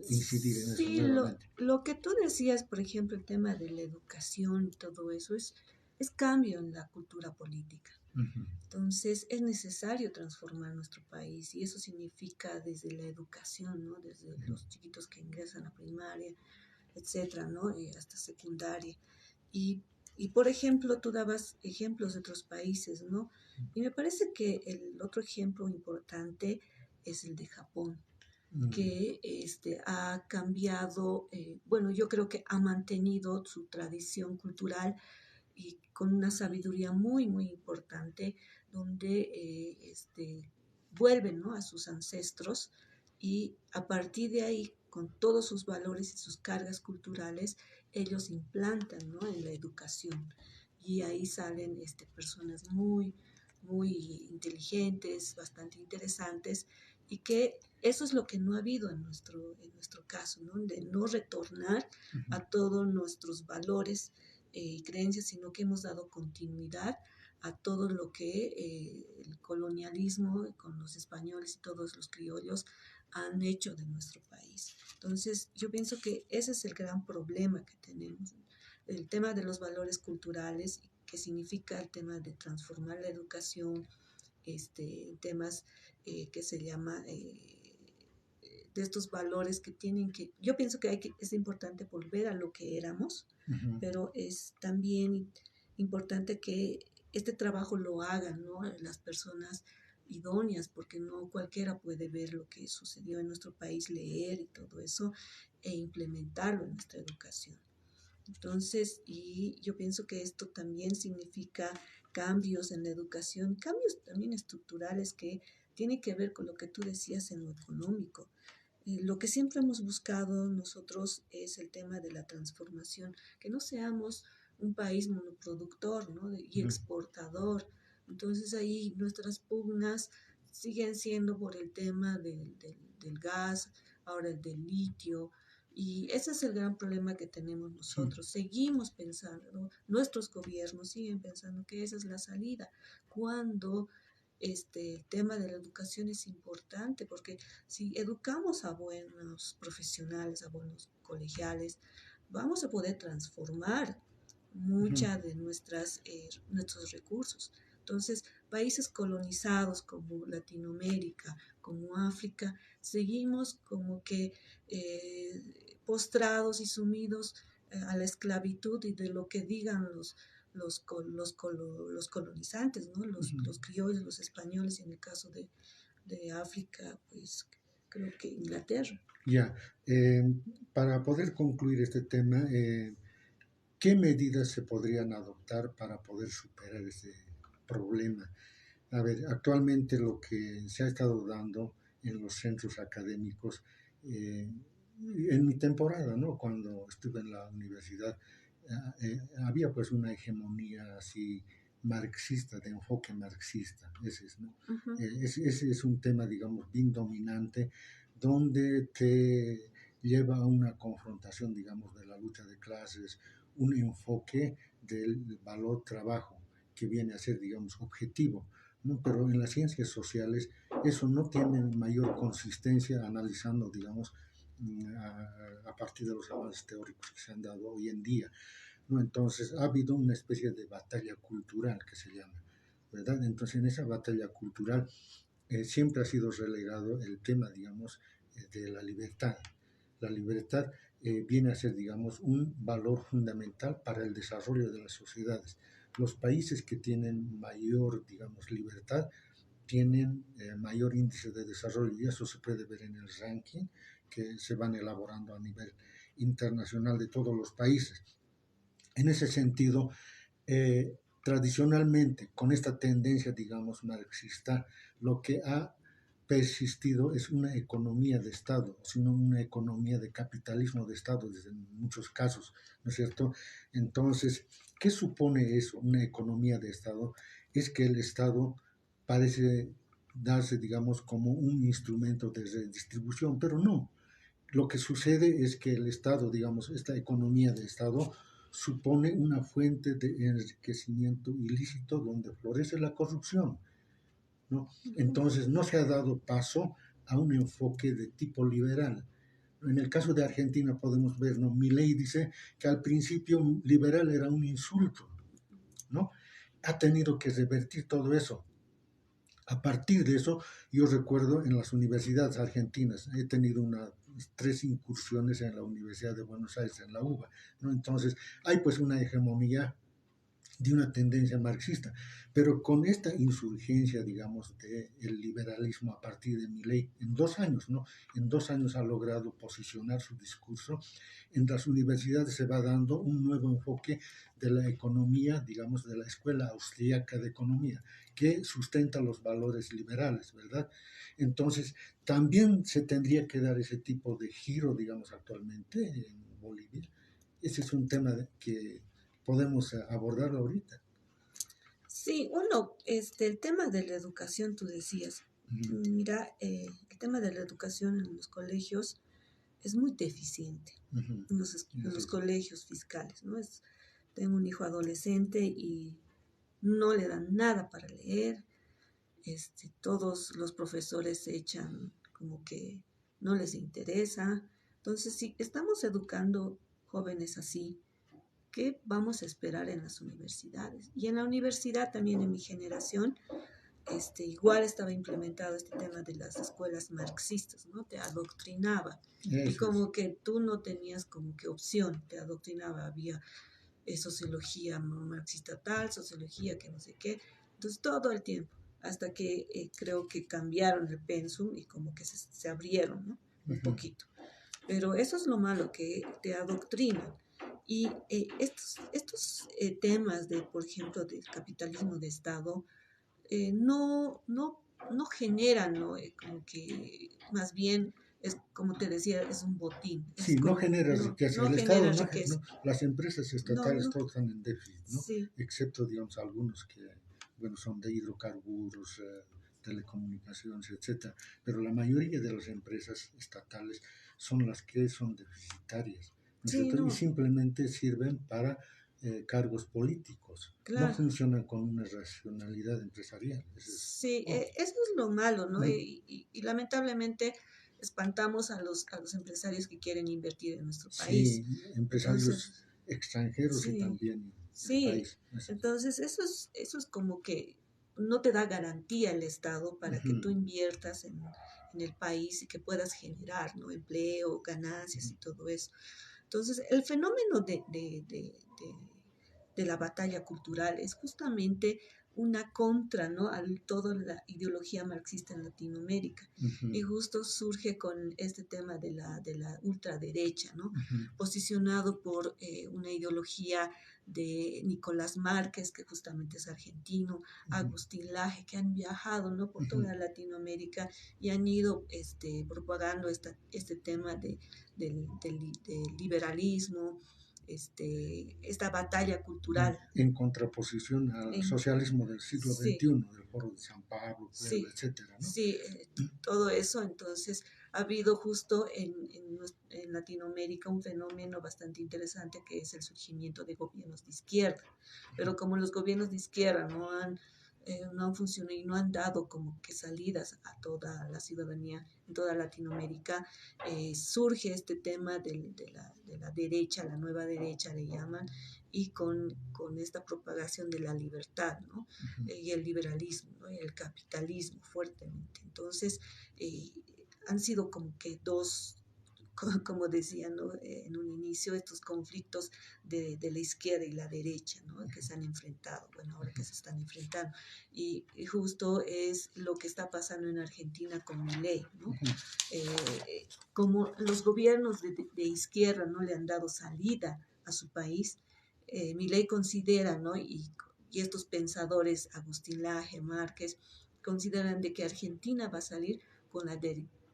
incidir en eso Sí, nuevamente. lo que tú decías, por ejemplo, el tema de la educación y todo eso, es cambio en la cultura política. Uh -huh. Entonces, es necesario transformar nuestro país y eso significa desde la educación, ¿no? Desde los chiquitos que ingresan a primaria, etcétera, ¿no? Hasta secundaria. Y, y, por ejemplo, tú dabas ejemplos de otros países, ¿no? Y me parece que el otro ejemplo importante es el de Japón, que ha cambiado, bueno, yo creo que ha mantenido su tradición cultural y con una sabiduría muy, muy importante, donde vuelven, ¿no?, a sus ancestros y a partir de ahí, con todos sus valores y sus cargas culturales, ellos implantan, ¿no?, en la educación. Y ahí salen personas muy, muy inteligentes, bastante interesantes, y que eso es lo que no ha habido en nuestro caso, ¿no? De no retornar Uh -huh. a todos nuestros valores y creencias, sino que hemos dado continuidad a todo lo que el colonialismo con los españoles y todos los criollos han hecho de nuestro país. Entonces, yo pienso que ese es el gran problema que tenemos, el tema de los valores culturales, que significa el tema de transformar la educación, temas que se llama de estos valores que tienen que, yo pienso que es importante volver a lo que éramos, Uh -huh. pero es también importante que este trabajo lo hagan, ¿no?, las personas idóneas, porque no cualquiera puede ver lo que sucedió en nuestro país, leer y todo eso, e implementarlo en nuestra educación. Entonces, y yo pienso que esto también significa cambios en la educación, cambios también estructurales que tienen que ver con lo que tú decías en lo económico. Lo que siempre hemos buscado nosotros es el tema de la transformación, que no seamos un país monoproductor, ¿no?, y Uh -huh. exportador. Entonces ahí nuestras pugnas siguen siendo por el tema del gas, ahora el del litio, y ese es el gran problema que tenemos Sí. nosotros. Seguimos pensando, nuestros gobiernos siguen pensando que esa es la salida, cuando el tema de la educación es importante, porque si educamos a buenos profesionales, a buenos colegiales, vamos a poder transformar Uh -huh. mucha de nuestros recursos. Entonces, países colonizados como Latinoamérica, como África, seguimos como que postrados y sumidos a la esclavitud y de lo que digan los colonizantes, ¿no? Uh -huh. Los criollos, los españoles, y en el caso de África, pues creo que Inglaterra. Ya, para poder concluir este tema, ¿qué medidas se podrían adoptar para poder superar ese problema? A ver, actualmente lo que se ha estado dando en los centros académicos, en mi temporada, ¿no?, cuando estuve en la universidad, había pues una hegemonía así marxista, de enfoque marxista, ese es, ¿no? Uh-huh. Ese es un tema, digamos, bien dominante, donde te lleva a una confrontación, digamos, de la lucha de clases, un enfoque del valor trabajo que viene a ser, digamos, objetivo, ¿no? Pero en las ciencias sociales eso no tiene mayor consistencia analizando, digamos, a partir de los avances teóricos que se han dado hoy en día, ¿no? Entonces ha habido una especie de batalla cultural que se llama, ¿verdad? Entonces en esa batalla cultural siempre ha sido relegado el tema, digamos, de la libertad. La libertad viene a ser, digamos, un valor fundamental para el desarrollo de las sociedades. Los países que tienen mayor, digamos, libertad tienen mayor índice de desarrollo y eso se puede ver en el ranking que se van elaborando a nivel internacional de todos los países. En ese sentido, tradicionalmente, con esta tendencia, digamos, marxista, lo que ha persistido es una economía de Estado, sino una economía de capitalismo de Estado, desde muchos casos, ¿no es cierto? Entonces, ¿qué supone eso, una economía de Estado? Es que el Estado parece darse, digamos, como un instrumento de redistribución, pero no. Lo que sucede es que el Estado, digamos, esta economía de Estado, supone una fuente de enriquecimiento ilícito donde florece la corrupción, ¿no? Entonces no se ha dado paso a un enfoque de tipo liberal. En el caso de Argentina podemos ver, ¿no? Milei dice que al principio liberal era un insulto, ¿no? Ha tenido que revertir todo eso. A partir de eso, yo recuerdo en las universidades argentinas, he tenido 3 incursiones en la Universidad de Buenos Aires, en la UBA, ¿no? Entonces, hay pues una hegemonía de una tendencia marxista, pero con esta insurgencia, digamos, del liberalismo a partir de Milei, en 2 años, ¿no? En 2 años ha logrado posicionar su discurso. En las universidades se va dando un nuevo enfoque de la economía, digamos, de la escuela austríaca de economía, que sustenta los valores liberales, ¿verdad? Entonces, también se tendría que dar ese tipo de giro, digamos, actualmente en Bolivia. Ese es un tema que podemos abordarlo ahorita. Sí, el tema de la educación, tú decías, mira, el tema de la educación en los colegios es muy deficiente, en los colegios fiscales, ¿no? Tengo un hijo adolescente y no le dan nada para leer, todos los profesores se echan como que no les interesa. Entonces, si estamos educando jóvenes así, ¿qué vamos a esperar en las universidades? Y en la universidad también en mi generación, igual estaba implementado este tema de las escuelas marxistas, ¿no? Te adoctrinaba. Eso Y como que tú no tenías como que opción, te adoctrinaba, había sociología marxista tal, sociología que no sé qué. Entonces todo el tiempo, hasta que creo que cambiaron el pensum y como que se abrieron, ¿no? Un poquito. Pero eso es lo malo, que te adoctrinan. Y estos temas de, por ejemplo, del capitalismo de Estado, no generan, ¿no? Como que más bien, es como te decía, es un botín. Sí, no genera riqueza. No el genera Estado, riqueza. las empresas estatales todas están en déficit, ¿no? Sí. Excepto, digamos, algunos que, bueno, son de hidrocarburos, telecomunicaciones, etcétera. Pero la mayoría de las empresas estatales son las que son deficitarias, ¿no es Sí, cierto? no. Y simplemente sirven para cargos políticos. Claro. No funcionan con una racionalidad empresarial. Sí, eso es lo malo, ¿no? Y lamentablemente espantamos a los empresarios que quieren invertir en nuestro país. Sí, empresarios Entonces, extranjeros sí, y también sí. país. Entonces eso es como que no te da garantía el Estado para que tú inviertas en el país y que puedas generar, ¿no? Empleo, ganancias y todo eso. Entonces, el fenómeno de la batalla cultural es justamente una contra, ¿no? A toda la ideología marxista en Latinoamérica. Y justo surge con este tema de la ultraderecha, ¿no? Posicionado por una ideología de Nicolás Márquez, que justamente es argentino, Agustín Laje, que han viajado, ¿no? Por toda Latinoamérica y han ido propagando este tema del liberalismo, esta batalla cultural. En contraposición al socialismo del siglo XXI, del Foro de San Pablo, Puebla, Sí, etcétera, ¿no? sí, todo eso. Entonces, ha habido justo en Latinoamérica un fenómeno bastante interesante que es el surgimiento de gobiernos de izquierda. Pero como los gobiernos de izquierda no han funcionado y no han dado como que salidas a toda la ciudadanía en toda Latinoamérica, surge este tema de la derecha, la nueva derecha le llaman, y con esta propagación de la libertad, ¿no? Y el liberalismo, ¿no? Y el capitalismo fuertemente. Entonces, han sido como que dos, como decía, ¿no? En un inicio, estos conflictos de la izquierda y la derecha, ¿no? Que se han enfrentado, bueno, ahora que se están enfrentando. Y justo es lo que está pasando en Argentina con Milei, ¿no? Como los gobiernos de izquierda no le han dado salida a su país, Milei considera, ¿no? Y estos pensadores, Agustín Laje, Márquez, consideran de que Argentina va a salir con la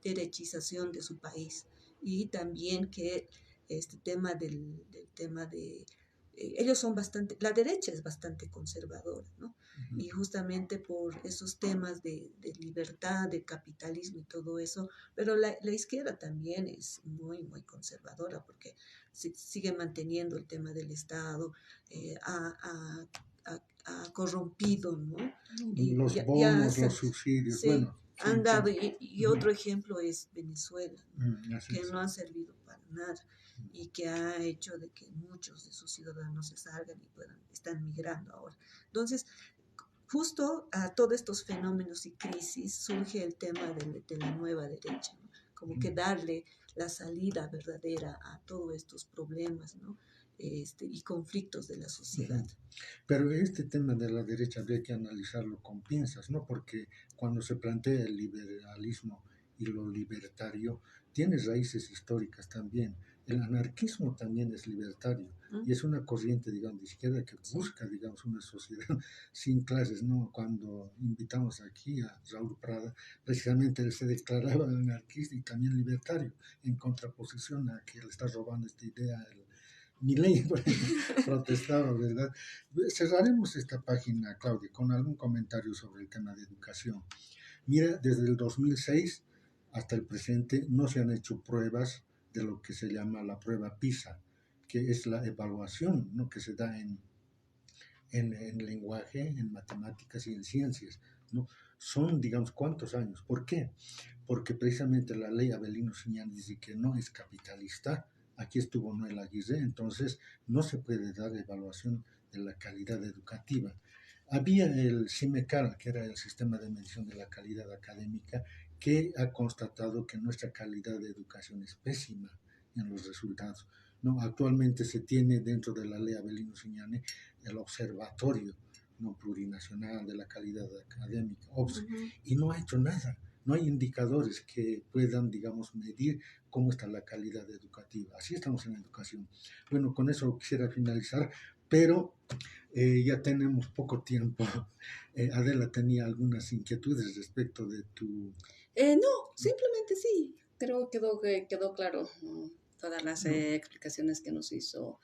derechización de su país y también que este tema del tema de ellos son bastante, la derecha es bastante conservadora, ¿no? Y justamente por esos temas de libertad, de capitalismo y todo eso, pero la izquierda también es muy, muy conservadora porque sigue manteniendo el tema del Estado, ha corrompido, ¿no? Y Los ya bonos, los subsidios, sí, bueno. han dado, y otro ejemplo es Venezuela, ¿no? Que Es. no ha servido para nada y que ha hecho de que muchos de sus ciudadanos se salgan y están migrando ahora. Entonces, justo a todos estos fenómenos y crisis surge el tema de la nueva derecha, ¿no? Como que darle la salida verdadera a todos estos problemas, ¿no? Y conflictos de la sociedad. Pero este tema de la derecha habría que analizarlo con pinzas, ¿no? Porque cuando se plantea el liberalismo y lo libertario, tiene raíces históricas también. El anarquismo también es libertario y es una corriente, digamos, de izquierda que busca, digamos, una sociedad sin clases, ¿no? Cuando invitamos aquí a Raúl Prada, precisamente él se declaraba anarquista y también libertario, en contraposición a que le está robando esta idea Milei protestaba, ¿verdad? Cerraremos esta página, Claudia, con algún comentario sobre el tema de educación. Mira, desde el 2006 hasta el presente no se han hecho pruebas de lo que se llama la prueba PISA, que es la evaluación, ¿no? Que se da en lenguaje, en matemáticas y en ciencias, ¿no? Son, digamos, ¿cuántos años? ¿Por qué? Porque precisamente la ley Avelino Siñán dice que no es capitalista. Aquí estuvo Noel Aguirre, entonces no se puede dar evaluación de la calidad educativa. Había el CIMECAL, que era el sistema de medición de la calidad académica, que ha constatado que nuestra calidad de educación es pésima en los resultados. ¿No? Actualmente se tiene dentro de la ley Avelino Siñane el observatorio, ¿no? Plurinacional de la calidad académica, OBSE, y no ha hecho nada. No hay indicadores que puedan, digamos, medir cómo está la calidad educativa. Así estamos en la educación. Bueno, con eso quisiera finalizar, pero ya tenemos poco tiempo. Adela tenía algunas inquietudes respecto de tu... No, simplemente sí. Creo que quedó claro todas las No, explicaciones que nos hizo.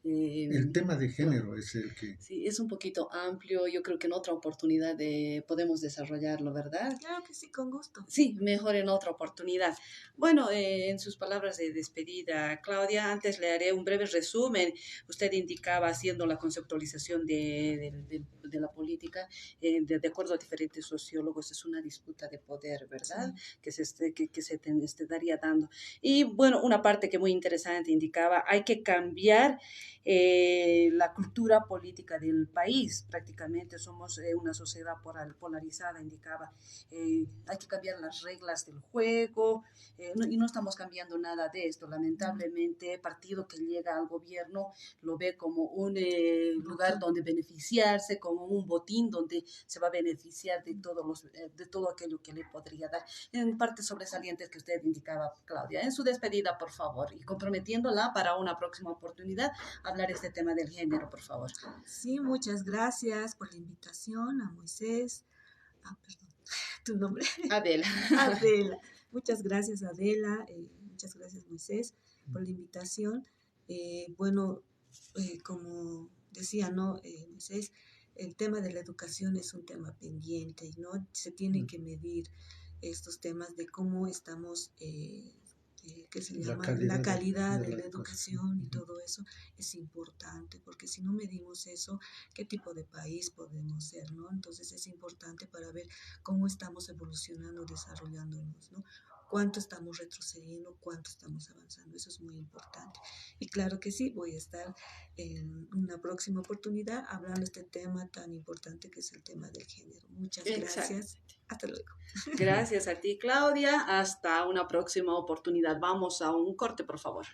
el tema de Claudia. género es el que... Sí, es un poquito amplio. Yo creo que en otra oportunidad podemos desarrollarlo, ¿verdad? Claro que sí, con gusto. Sí, mejor en otra oportunidad. Bueno, en sus palabras de despedida, Claudia, antes le haré un breve resumen. Usted indicaba, haciendo la conceptualización de la política, de acuerdo a diferentes sociólogos, es una disputa de poder, ¿verdad? Sí. Que se daría dando. Y bueno, una parte que muy interesante indicaba, hay que cambiar la cultura política del país. Prácticamente somos una sociedad polarizada, indicaba. Hay que cambiar las reglas del juego y no estamos cambiando nada de esto. Lamentablemente, el partido que llega al gobierno lo ve como un lugar donde beneficiarse, como un botín donde se va a beneficiar de de todo aquello que le podría dar. En partes sobresalientes que usted indicaba, Claudia, en su despedida, por favor, y comprometiéndola para una próxima oportunidad, hablar este tema del género, por favor. Sí, muchas gracias por la invitación a Moisés. Perdón, tu nombre. Adela. Adela. Muchas gracias, Adela. Muchas gracias, Moisés, por la invitación. Bueno, como decía, ¿no? Moisés, el tema de la educación es un tema pendiente, ¿no? Se tiene que medir. estos temas de cómo estamos, que se La llama calidad la calidad de de la la cosa. educación y Ujú. todo eso es importante, porque si no medimos eso, ¿qué tipo de país podemos ser, no? Entonces es importante para ver cómo estamos evolucionando, desarrollándonos, ¿no? Cuánto estamos retrocediendo, cuánto estamos avanzando, eso es muy importante. Y claro que sí, voy a estar en una próxima oportunidad hablando de este tema tan importante que es el tema del género. Muchas Exacto. gracias. Hasta luego. Gracias a ti, Claudia. Hasta una próxima oportunidad. Vamos a un corte, por favor.